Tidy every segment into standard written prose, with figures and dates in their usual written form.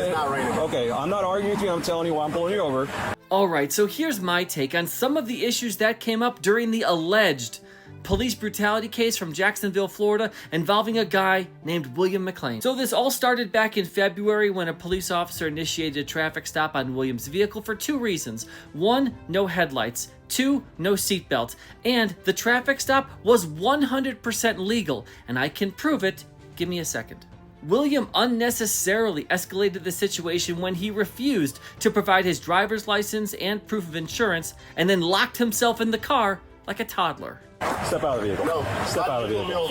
It's not raining. Okay, I'm not arguing with you. I'm telling you why I'm pulling you over. Alright, so here's my take on some of the issues that came up during the alleged police brutality case from Jacksonville, Florida, involving a guy named William McNeil. So this all started back in February when a police officer initiated a traffic stop on William's vehicle for two reasons. One, no headlights. Two, no seatbelt. And the traffic stop was 100% legal, and I can prove it. Give me a second. William unnecessarily escalated the situation when he refused to provide his driver's license and proof of insurance, and then locked himself in the car like a toddler. Step out of the vehicle. No, Step out of the vehicle.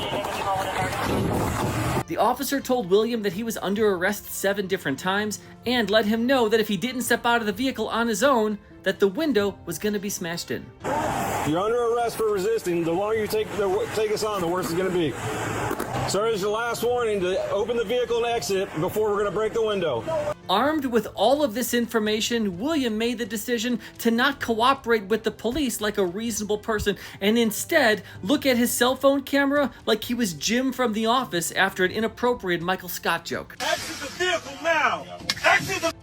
The officer told William that he was under arrest 7 different times and let him know that if he didn't step out of the vehicle on his own, that the window was going to be smashed in. You're under arrest for resisting. The longer you take us on, the worse it's going to be. Sir, this is your last warning to open the vehicle and exit before we're going to break the window. Armed with all of this information, William made the decision to not cooperate with the police like a reasonable person and instead look at his cell phone camera like he was Jim from The Office after an inappropriate Michael Scott joke. Exit the vehicle now! Exit the...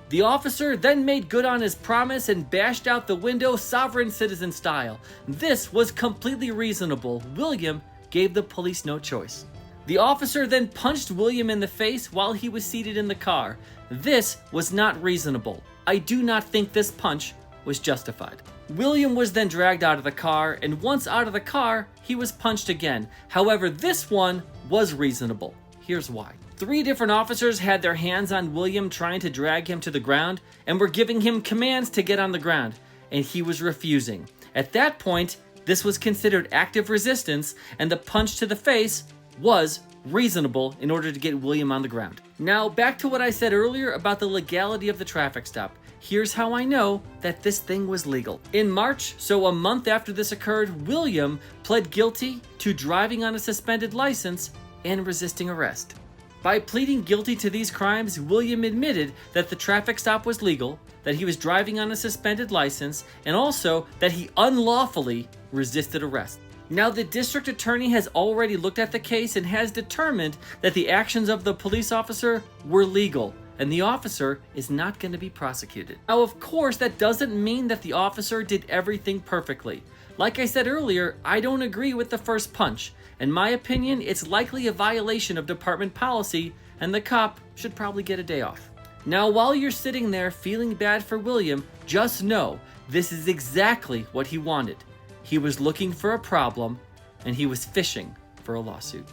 The officer then made good on his promise and bashed out the window sovereign citizen style. This was completely reasonable. William gave the police no choice. The officer then punched William in the face while he was seated in the car. This was not reasonable. I do not think this punch was justified. William was then dragged out of the car, and once out of the car, he was punched again. However, this one was reasonable. Here's why. 3 different officers had their hands on William trying to drag him to the ground and were giving him commands to get on the ground, and he was refusing. At that point, this was considered active resistance, and the punch to the face was reasonable in order to get William on the ground. Now, back to what I said earlier about the legality of the traffic stop. Here's how I know that this thing was legal. In March, so a month after this occurred, William pled guilty to driving on a suspended license and resisting arrest. By pleading guilty to these crimes, William admitted that the traffic stop was legal, that he was driving on a suspended license, and also that he unlawfully resisted arrest. Now, the district attorney has already looked at the case and has determined that the actions of the police officer were legal, and the officer is not going to be prosecuted. Now, of course, that doesn't mean that the officer did everything perfectly. Like I said earlier, I don't agree with the first punch. In my opinion, it's likely a violation of department policy, and the cop should probably get a day off. Now, while you're sitting there feeling bad for William, just know this is exactly what he wanted. He was looking for a problem, and he was fishing for a lawsuit.